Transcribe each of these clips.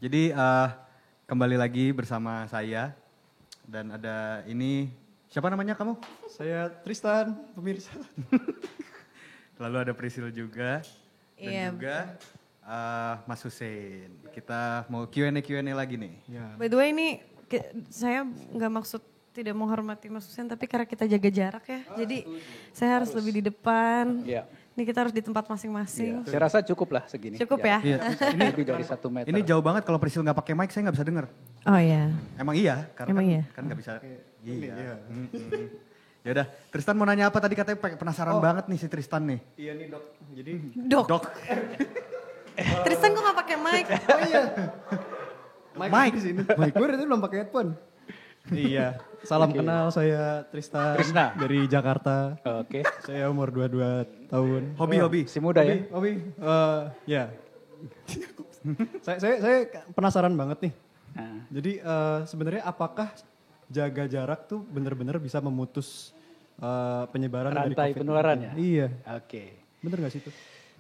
Jadi kembali lagi bersama saya dan ada ini siapa namanya kamu? Saya Tristan, pemirsa. Lalu ada Prisil juga dan Iya, juga Mas Hussein. Kita mau Q&A lagi nih. Ya. by the way ini saya nggak maksud tidak menghormati Mas Hussein, tapi karena kita jaga jarak ya. Jadi saya harus lebih di depan. Iya. Ini kita harus di tempat masing-masing. Saya rasa cukup lah segini. Cukup ya? Iya, Ini lebih dari 1 meter. ini jauh banget kalau Prisil nggak pakai mic saya nggak bisa dengar. Oh iya. Emang iya, karena Emang kan, iya? kan nggak bisa. Iya. Iya. Ya udah, Tristan mau nanya apa tadi katanya penasaran banget nih si Tristan nih. Iya nih dok. Jadi Dok, Dok, Tristan kok gak pakai mic? oh iya. Mic. di sini. Mic gue dari tadi belum pakai headphone. Iya. Salam kenal, saya Tristan Trisna. dari Jakarta. Oke. Saya umur 22 tahun. hobi. Si muda ya. Hobi. Ya. saya penasaran banget nih. Nah, Jadi sebenarnya apakah jaga jarak tuh benar-benar bisa memutus penyebaran dari Rantai COVID-19? penularan ya? Iya. Oke. Bener gak sih itu?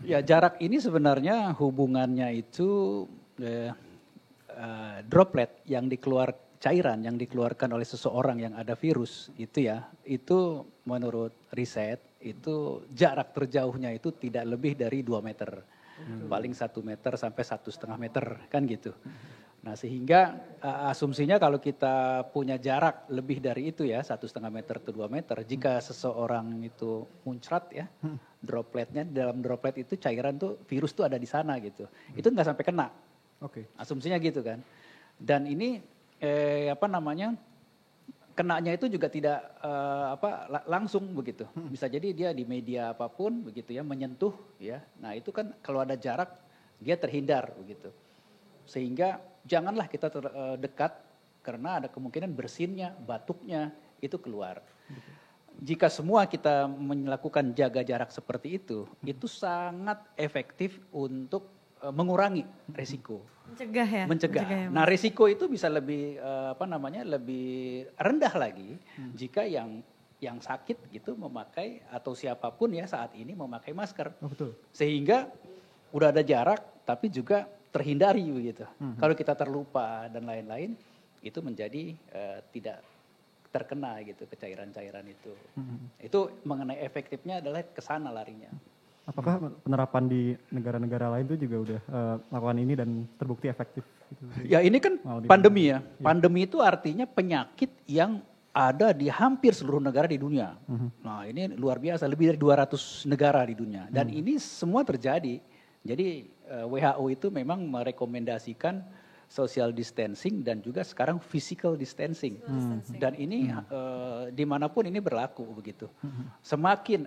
Ya jarak ini sebenarnya hubungannya itu droplet yang cairan yang dikeluarkan oleh seseorang yang ada virus itu ya, itu menurut riset itu jarak terjauhnya itu tidak lebih dari 2 meter. Paling 1 meter sampai 1,5 meter kan gitu. Nah sehingga asumsinya kalau kita punya jarak lebih dari itu ya 1,5 meter ke 2 meter, jika seseorang itu muncrat ya, dropletnya dalam droplet itu cairan tuh virus tuh ada di sana gitu, itu nggak sampai kena, Oke. asumsinya gitu kan. Dan ini kenanya itu juga tidak langsung begitu, bisa jadi dia di media apapun begitu ya menyentuh ya. Nah itu kan kalau ada jarak dia terhindar begitu. Sehingga janganlah kita dekat karena ada kemungkinan bersinnya, batuknya itu keluar. Jika semua kita melakukan jaga jarak seperti itu sangat efektif untuk mengurangi resiko. Mencegah ya? Mencegah. ya, Nah, Mas? resiko itu bisa lebih lebih rendah lagi jika yang sakit gitu memakai atau siapapun ya saat ini memakai masker. Oh betul. Sehingga udah ada jarak tapi juga terhindari begitu. Kalau kita terlupa dan lain-lain itu menjadi tidak terkena gitu ke cairan-cairan itu. Itu mengenai efektifnya adalah ke sana larinya. Apakah penerapan di negara-negara lain itu juga udah melakukan ini dan terbukti efektif? Gitu? Ya ini kan pandemi ya. Pandemi itu artinya penyakit yang ada di hampir seluruh negara di dunia. Nah ini luar biasa, lebih dari 200 negara di dunia. Dan ini semua terjadi. Jadi WHO itu memang merekomendasikan social distancing dan juga sekarang physical distancing. Dan ini dimanapun ini berlaku begitu. Semakin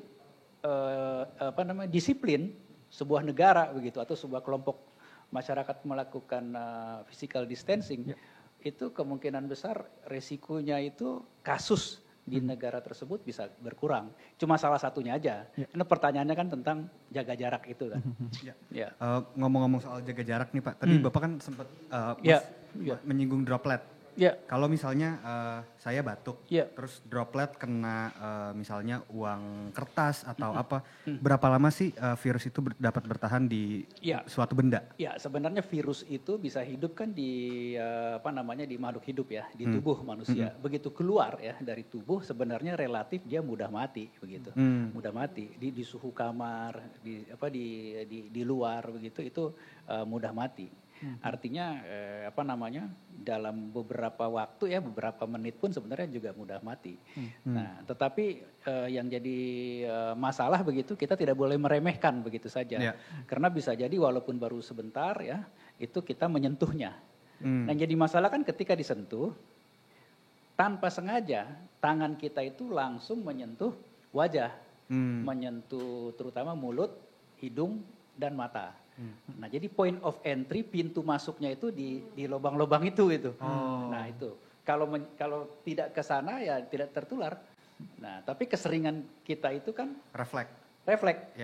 disiplin sebuah negara begitu atau sebuah kelompok masyarakat melakukan physical distancing, itu kemungkinan besar resikonya itu kasus di negara tersebut bisa berkurang. Cuma salah satunya aja. Karena pertanyaannya kan tentang jaga jarak itu kan. Ya. Ngomong-ngomong soal jaga jarak nih Pak, tadi Bapak kan sempat menyinggung droplet. Ya. Kalau misalnya saya batuk, Ya. terus droplet kena misalnya uang kertas atau apa, berapa lama sih virus itu dapat bertahan di suatu benda? Ya, sebenarnya virus itu bisa hidup kan di di makhluk hidup ya, di tubuh manusia. Begitu keluar ya dari tubuh sebenarnya relatif dia mudah mati begitu. Mudah mati di suhu kamar, di luar begitu itu mudah mati. Artinya dalam beberapa waktu ya beberapa menit pun sebenarnya juga mudah mati. Nah, tetapi yang jadi masalah begitu kita tidak boleh meremehkan begitu saja. Karena bisa jadi walaupun baru sebentar ya itu kita menyentuhnya. Nah, jadi masalah kan ketika disentuh tanpa sengaja tangan kita itu langsung menyentuh wajah, menyentuh terutama mulut, hidung dan mata. Nah jadi point of entry, pintu masuknya itu di lubang-lubang itu gitu. Nah itu kalau tidak ke sana ya tidak tertular. Nah tapi keseringan kita itu kan refleks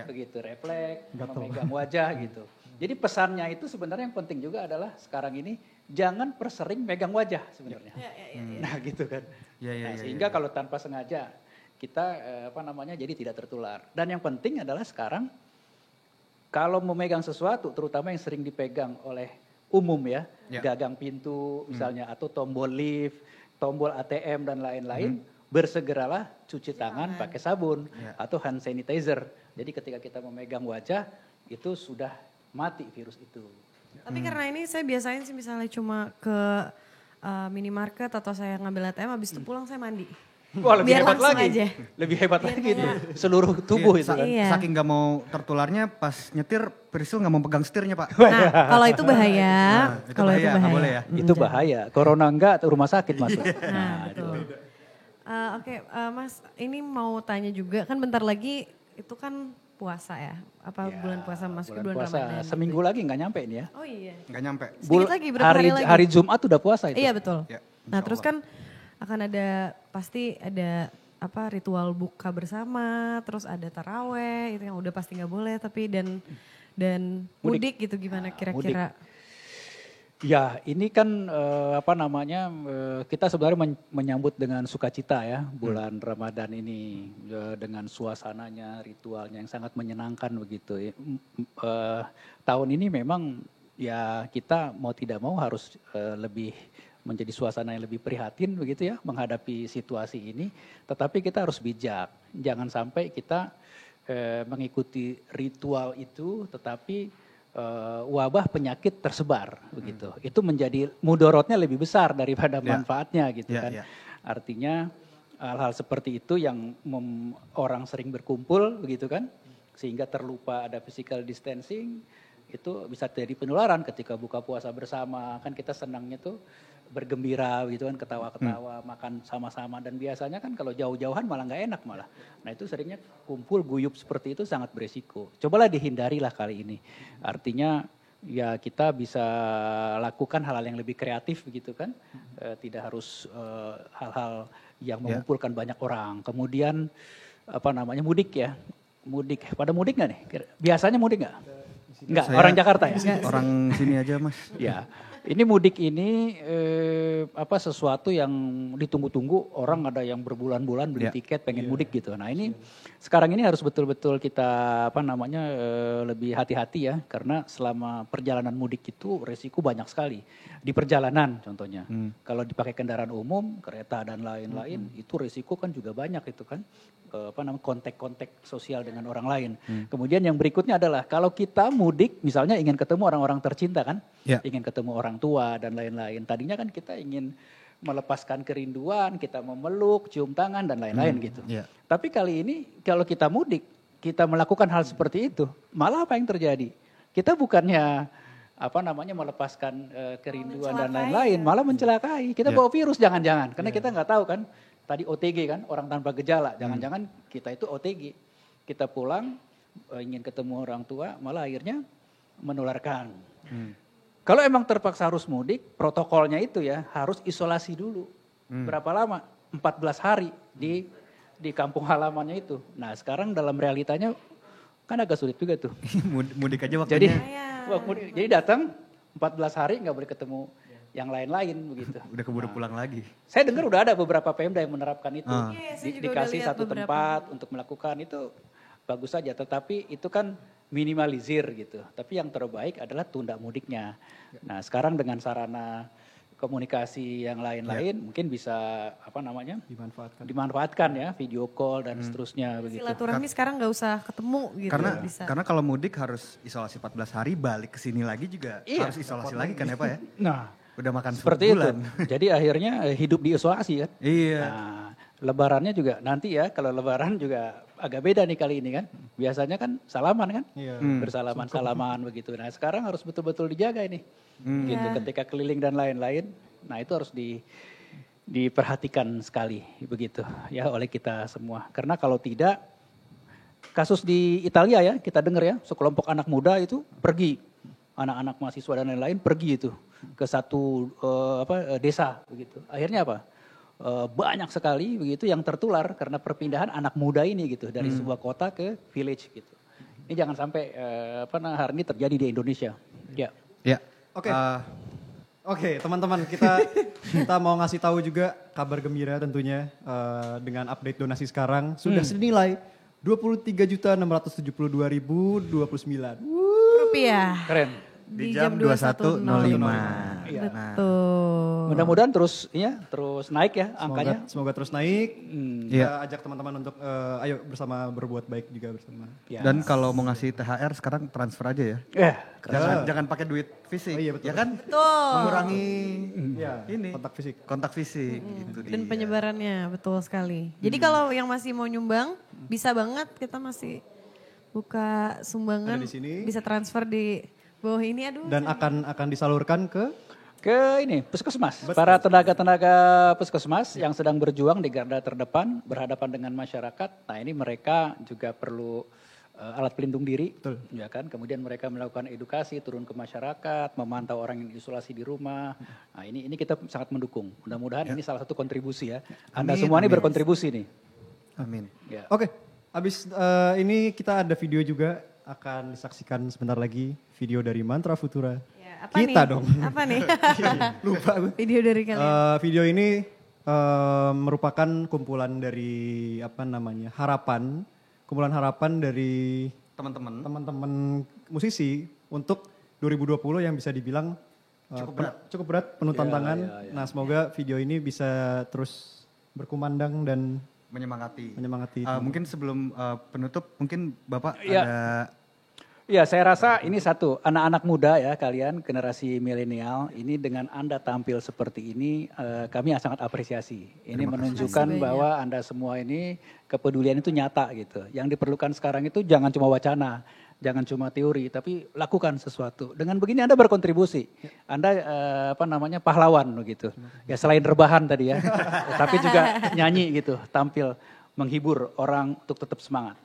begitu, refleks memegang wajah gitu. Jadi pesannya itu sebenarnya yang penting juga adalah sekarang ini jangan persering megang wajah sebenarnya. Nah gitu kan. Sehingga kalau tanpa sengaja kita jadi tidak tertular. Dan yang penting adalah sekarang kalau memegang sesuatu, terutama yang sering dipegang oleh umum ya, gagang pintu misalnya atau tombol lift, tombol ATM dan lain-lain, bersegeralah cuci tangan pakai sabun atau hand sanitizer. Jadi ketika kita memegang wajah itu sudah mati virus itu. Tapi karena ini saya biasain sih misalnya cuma ke minimarket atau saya ngambil ATM, habis itu pulang saya mandi. Wah lebih Biar hebat langsung lagi, aja. lebih hebat lagi itu seluruh tubuh itu kan. Iya. Saking gak mau tertularnya pas nyetir, Prisil gak mau pegang setirnya Pak. Nah kalau itu bahaya. Itu Kalau bahaya, itu nggak bahaya. boleh ya? Itu bahaya, corona enggak rumah sakit masuk. Nah betul. Oke, Mas ini mau tanya juga, kan bentar lagi itu kan puasa ya? Apa bulan puasa masuk bulan puasa, Ramadan? seminggu lagi nggak nyampe ini ya. Oh iya. Gak nyampe. Sedikit lagi, berapa hari lagi? Hari Jumat udah puasa itu. Iya betul. Ya, Nah terus kan akan ada, pasti ada apa ritual buka bersama, terus ada taraweh, itu yang udah pasti nggak boleh, tapi dan mudik gitu gimana kira-kira? Ya ini kan kita sebenarnya menyambut dengan sukacita ya bulan Ramadan ini dengan suasananya, ritualnya yang sangat menyenangkan begitu. Tahun ini memang ya kita mau tidak mau harus lebih menjadi suasana yang lebih prihatin begitu ya menghadapi situasi ini. Tetapi kita harus bijak, jangan sampai kita mengikuti ritual itu tetapi wabah penyakit tersebar begitu. Itu menjadi mudorotnya lebih besar daripada manfaatnya gitu kan. Artinya hal-hal seperti itu yang orang sering berkumpul begitu kan, sehingga terlupa ada physical distancing, itu bisa terjadi penularan ketika buka puasa bersama. Kan kita senangnya tuh bergembira gitu kan, ketawa-ketawa, makan sama-sama, dan biasanya kan kalau jauh-jauhan malah nggak enak malah. Nah itu seringnya kumpul guyup seperti itu sangat beresiko. Cobalah dihindarilah kali ini. Artinya ya kita bisa lakukan hal-hal yang lebih kreatif begitu kan. Tidak harus hal-hal yang mengumpulkan banyak orang. Kemudian mudik ya. Mudik, pada mudik nggak nih? Biasanya mudik nggak? Enggak, orang Jakarta ya? Orang sini aja Mas. Ya, ini mudik ini sesuatu yang ditunggu-tunggu, orang ada yang berbulan-bulan beli tiket pengen mudik gitu. Nah ini sekarang ini harus betul-betul kita lebih hati-hati ya, karena selama perjalanan mudik itu resiko banyak sekali. Di perjalanan contohnya, kalau dipakai kendaraan umum, kereta dan lain-lain, itu resiko kan juga banyak itu kan. Kontak-kontak sosial dengan orang lain. Kemudian yang berikutnya adalah kalau kita mudik misalnya ingin ketemu orang-orang tercinta kan, ingin ketemu orang tua dan lain-lain. Tadinya kan kita ingin melepaskan kerinduan, kita memeluk, cium tangan dan lain-lain gitu. Tapi kali ini kalau kita mudik, kita melakukan hal seperti itu, malah apa yang terjadi? Kita bukannya melepaskan kerinduan dan lain-lain, malah mencelakai. Kita bawa virus jangan-jangan, karena kita nggak tahu kan. Tadi OTG kan, orang tanpa gejala. Jangan-jangan kita itu OTG. Kita pulang, ingin ketemu orang tua, malah akhirnya menularkan. Kalau emang terpaksa harus mudik, protokolnya itu ya harus isolasi dulu. Berapa lama? 14 hari di kampung halamannya itu. Nah sekarang dalam realitanya kan agak sulit juga tuh. Mudik aja waktunya. Jadi datang 14 hari nggak boleh ketemu yang lain-lain begitu. Udah keburu pulang lagi. Saya dengar udah ada beberapa Pemda yang menerapkan itu. udah Dikasih satu tempat untuk melakukan itu bagus saja. Tetapi itu kan minimalisir gitu. Tapi yang terbaik adalah tunda mudiknya. Nah sekarang dengan sarana komunikasi yang lain-lain mungkin bisa dimanfaatkan ya, video call dan seterusnya begitu. Silaturahmi sekarang nggak usah ketemu gitu. Karena kalau mudik harus isolasi 14 hari, balik ke sini lagi juga harus isolasi lagi kan ya Pak ya? Nah, udah makan seperti sebulan. Itu. Jadi akhirnya hidup di isolasi kan. Iya. Nah, lebarannya juga nanti ya, kalau lebaran juga agak beda nih kali ini kan. Biasanya kan salaman kan, bersalaman-salaman begitu. Nah sekarang harus betul-betul dijaga ini. Gitu, ketika keliling dan lain-lain. Nah itu harus diperhatikan sekali begitu ya oleh kita semua. Karena kalau tidak, kasus di Italia ya kita dengar ya, sekelompok anak muda itu pergi. Anak-anak mahasiswa dan lain-lain pergi itu ke satu desa begitu. Akhirnya apa? Banyak sekali begitu yang tertular karena perpindahan anak muda ini gitu dari sebuah kota ke village gitu. Ini jangan sampai hari ini terjadi di Indonesia. Ya. Oke, teman-teman, kita mau ngasih tahu juga kabar gembira tentunya dengan update donasi sekarang sudah senilai 23.672.029 rupiah. Keren. di jam 21.05. Iya. Betul. Mudah-mudahan terus naik ya angkanya. Semoga terus naik. Iya. Kita ajak teman-teman untuk ayo bersama berbuat baik juga bersama. Ya. Dan kalau mau ngasih THR sekarang transfer aja ya. Jangan pakai duit fisik. Oh iya, betul. Ya kan? Betul. Mengurangi ini kontak fisik. gitu Dan dia. penyebarannya betul sekali. Jadi kalau yang masih mau nyumbang bisa banget, kita masih buka sumbangan. Ada di sini. Bisa transfer di bawah ini, aduh. Dan akan disalurkan Ke ini puskesmas, para tenaga-tenaga puskesmas yang sedang berjuang di garda terdepan berhadapan dengan masyarakat. Nah ini mereka juga perlu alat pelindung diri, ya kan. Kemudian mereka melakukan edukasi, turun ke masyarakat, memantau orang yang isolasi di rumah. Nah ini kita sangat mendukung. Mudah-mudahan ini salah satu kontribusi ya. Anda semua ini berkontribusi nih. Amin. Ya. Oke, habis ini kita ada video juga akan disaksikan sebentar lagi, video dari Mantra Futura. Ya, apa Kita nih? dong. Apa nih? Lupa gue. Video dari kalian. Video ini merupakan kumpulan dari kumpulan harapan dari teman-teman musisi untuk 2020 yang bisa dibilang cukup berat, penuh tantangan. Nah, semoga video ini bisa terus berkumandang dan Menyemangati. Mungkin Mungkin sebelum penutup, mungkin Bapak Ya. ada... Ya saya rasa ini satu, anak-anak muda ya kalian generasi milenial ini dengan Anda tampil seperti ini kami sangat apresiasi. Ini menunjukkan bahwa Anda semua ini kepedulian itu nyata gitu. Yang diperlukan sekarang itu jangan cuma wacana, jangan cuma teori, tapi lakukan sesuatu. Dengan begini Anda berkontribusi. Anda pahlawan gitu. Ya selain rebahan tadi ya, tapi juga nyanyi gitu, tampil menghibur orang untuk tetap semangat.